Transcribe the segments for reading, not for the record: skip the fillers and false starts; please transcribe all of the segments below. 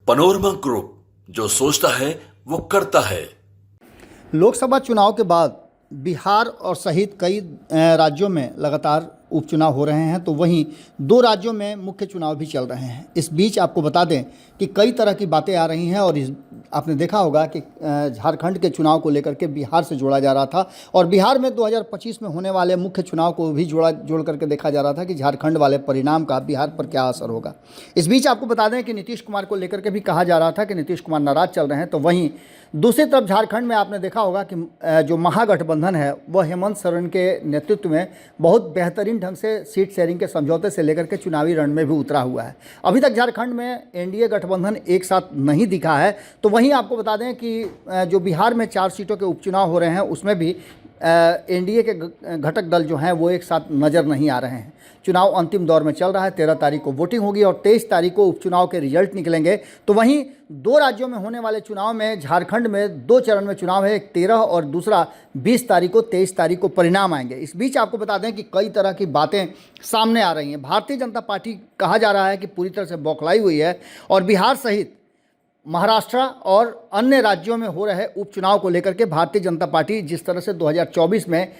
Panorama group, जो सोचता है वो करता है। लोकसभा चुनाव के बाद बिहार और सहित कई राज्यों में लगातार उपचुनाव हो रहे हैं, तो वहीं दो राज्यों में मुख्य चुनाव भी चल रहे हैं। इस बीच आपको बता दें कि कई तरह की बातें आ रही हैं और आपने देखा होगा कि झारखंड के चुनाव को लेकर के बिहार से जोड़ा जा रहा था और बिहार में 2025 में होने वाले मुख्य चुनाव को भी जोड़ करके देखा जा रहा था कि झारखंड वाले परिणाम का बिहार पर क्या असर होगा। इस बीच आपको बता दें कि नीतीश कुमार को लेकर के भी कहा जा रहा था कि नीतीश कुमार नाराज चल रहे हैं, तो वहीं दूसरी तरफ झारखंड में आपने देखा होगा कि जो महागठबंधन है वह हेमंत सोरेन के नेतृत्व में बहुत बेहतरीन ढंग से सीट शेयरिंग के समझौते से लेकर के चुनावी रण में भी उतरा हुआ है। अभी तक झारखंड में एनडीए गठबंधन एक साथ नहीं दिखा है, तो वहीं आपको बता दें कि जो बिहार में 4 सीटों के उपचुनाव हो रहे हैं उसमें भी एनडीए के घटक दल जो हैं वो एक साथ नज़र नहीं आ रहे हैं। चुनाव अंतिम दौर में चल रहा है। 13 तारीख को वोटिंग होगी और 23 तारीख को उपचुनाव के रिजल्ट निकलेंगे। तो वहीं दो राज्यों में होने वाले चुनाव में झारखंड में 2 चरण में चुनाव है, एक 13 और दूसरा 20 तारीख को, 23 तारीख को परिणाम आएंगे। इस बीच आपको बता दें कि कई तरह की बातें सामने आ रही हैं। भारतीय जनता पार्टी कहा जा रहा है कि पूरी तरह से बौखलाई हुई है और बिहार सहित महाराष्ट्र और अन्य राज्यों में हो रहे उपचुनाव को लेकर के भारतीय जनता पार्टी जिस तरह से 2024 में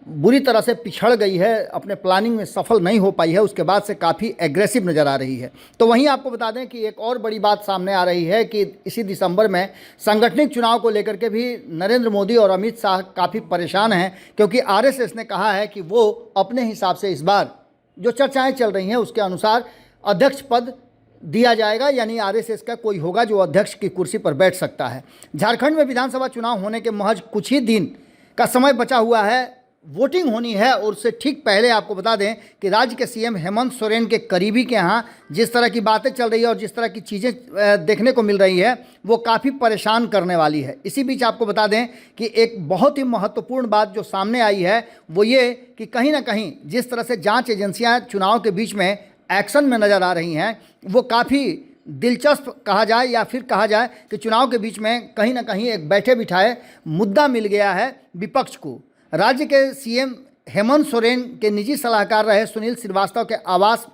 बुरी तरह से पिछड़ गई है, अपने प्लानिंग में सफल नहीं हो पाई है, उसके बाद से काफ़ी एग्रेसिव नज़र आ रही है। तो वहीं आपको बता दें कि एक और बड़ी बात सामने आ रही है कि इसी दिसंबर में सांगठनिक चुनाव को लेकर के भी नरेंद्र मोदी और अमित शाह काफ़ी परेशान हैं, क्योंकि आरएसएस ने कहा है कि वो अपने हिसाब से इस बार जो चर्चाएँ चल रही हैं उसके अनुसार अध्यक्ष पद दिया जाएगा, यानी आरएसएस का कोई होगा जो अध्यक्ष की कुर्सी पर बैठ सकता है। झारखंड में विधानसभा चुनाव होने के महज कुछ ही दिन का समय बचा हुआ है, वोटिंग होनी है और उससे ठीक पहले आपको बता दें कि राज्य के सीएम हेमंत सोरेन के करीबी के यहाँ जिस तरह की बातें चल रही है और जिस तरह की चीज़ें देखने को मिल रही है वो काफ़ी परेशान करने वाली है। इसी बीच आपको बता दें कि एक बहुत ही महत्वपूर्ण बात जो सामने आई है वो ये कि कहीं ना कहीं जिस तरह से जाँच एजेंसियाँ चुनाव के बीच में एक्शन में नज़र आ रही हैं वो काफ़ी दिलचस्प कहा जाए या फिर कहा जाए कि चुनाव के बीच में कहीं ना कहीं एक बैठे बिठाए मुद्दा मिल गया है विपक्ष को। राज्य के सीएम हेमंत सोरेन के निजी सलाहकार रहे सुनील श्रीवास्तव के आवास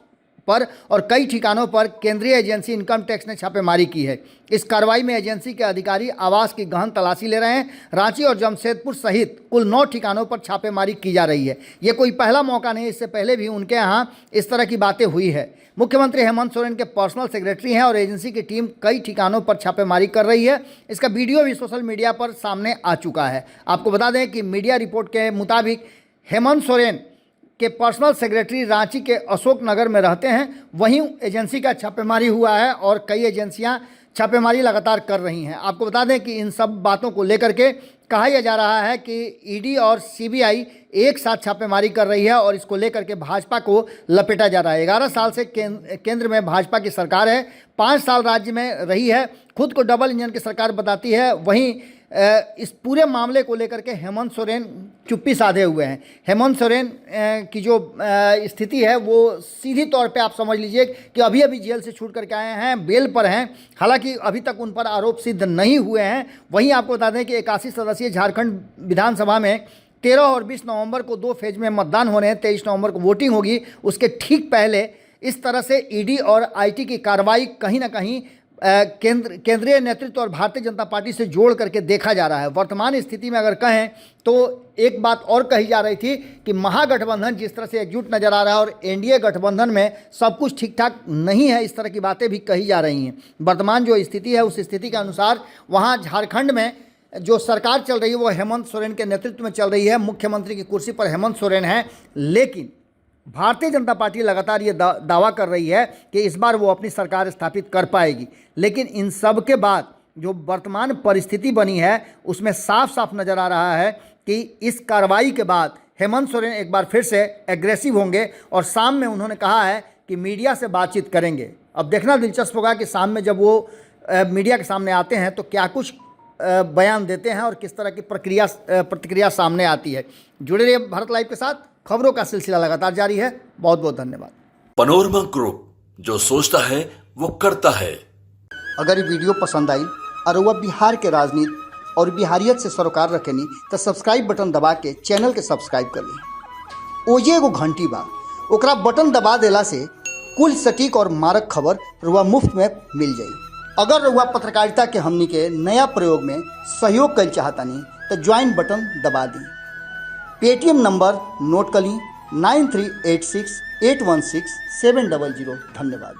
पर और कई ठिकानों पर केंद्रीय एजेंसी इनकम टैक्स ने छापेमारी की है। इस कार्रवाई में एजेंसी के अधिकारी आवास की गहन तलाशी ले रहे हैं। रांची और जमशेदपुर सहित कुल 9 ठिकानों पर छापेमारी की जा रही है। ये कोई पहला मौका नहीं, इससे पहले भी उनके यहाँ इस तरह की बातें हुई है। मुख्यमंत्री हेमंत सोरेन के पर्सनल सेक्रेटरी हैं और एजेंसी की टीम कई ठिकानों पर छापेमारी कर रही है। इसका वीडियो भी सोशल मीडिया पर सामने आ चुका है। आपको बता दें कि मीडिया रिपोर्ट के मुताबिक हेमंत सोरेन के पर्सनल सेक्रेटरी रांची के अशोक नगर में रहते हैं, वहीं एजेंसी का छापेमारी हुआ है और कई एजेंसियां छापेमारी लगातार कर रही हैं। आपको बता दें कि इन सब बातों को लेकर के कहा यह जा रहा है कि ईडी और सीबीआई एक साथ छापेमारी कर रही है और इसको लेकर के भाजपा को लपेटा जा रहा है। 11 साल से केंद्र में भाजपा की सरकार है, 5 साल राज्य में रही है, खुद को डबल इंजन की सरकार बताती है। वहीं इस पूरे मामले को लेकर के हेमंत सोरेन चुप्पी साधे हुए हैं। हेमंत सोरेन की जो स्थिति है वो सीधी तौर पे आप समझ लीजिए कि अभी अभी जेल से छूट करके आए हैं, बेल पर हैं, हालांकि अभी तक उन पर आरोप सिद्ध नहीं हुए हैं। वहीं आपको बता दें कि 81 सदस्यीय झारखंड विधानसभा में 13 और 20 नवंबर को 2 फेज में मतदान होने हैं। 23 नवंबर को वोटिंग होगी। उसके ठीक पहले इस तरह से ईडी और आईटी की कार्रवाई कहीं ना कहीं केंद्रीय नेतृत्व और भारतीय जनता पार्टी से जोड़ करके देखा जा रहा है। वर्तमान स्थिति में अगर कहें तो एक बात और कही जा रही थी कि महागठबंधन जिस तरह से एकजुट नजर आ रहा है और एनडीए गठबंधन में सब कुछ ठीक ठाक नहीं है, इस तरह की बातें भी कही जा रही हैं। वर्तमान जो स्थिति है उस स्थिति के अनुसार वहाँ झारखंड में जो सरकार चल रही है वो हेमंत सोरेन के नेतृत्व में चल रही है। मुख्यमंत्री की कुर्सी पर हेमंत सोरेन है, लेकिन भारतीय जनता पार्टी लगातार ये दावा कर रही है कि इस बार वो अपनी सरकार स्थापित कर पाएगी। लेकिन इन सब के बाद जो वर्तमान परिस्थिति बनी है उसमें साफ साफ नज़र आ रहा है कि इस कार्रवाई के बाद हेमंत सोरेन एक बार फिर से एग्रेसिव होंगे और शाम में उन्होंने कहा है कि मीडिया से बातचीत करेंगे। अब देखना दिलचस्प होगा कि शाम में जब वो मीडिया के सामने आते हैं तो क्या कुछ बयान देते हैं और किस तरह की प्रतिक्रिया सामने आती है। जुड़े रहिए भारत लाइव के साथ, खबरों का सिलसिला लगातार जारी है। बहुत बहुत धन्यवाद। पनोरमा ग्रुप, जो सोचता है वो करता है। अगर ये वीडियो पसंद आई और वह बिहार के राजनीति और बिहारियत से सरोकार रखेनी तो सब्सक्राइब बटन दबा के चैनल के सब्सक्राइब कर ली। ओजे एगो घंटी बा, ओकरा बटन दबा देला से कुल सटीक और मारक खबर रुआ मुफ्त में मिल जाई। अगर रउआ पत्रकारिता के हमनी के नया प्रयोग में सहयोग कर चाहतनी तो ज्वाइन बटन दबा दी। पेटीएम नंबर नोट कर ली 9386816700। धन्यवाद।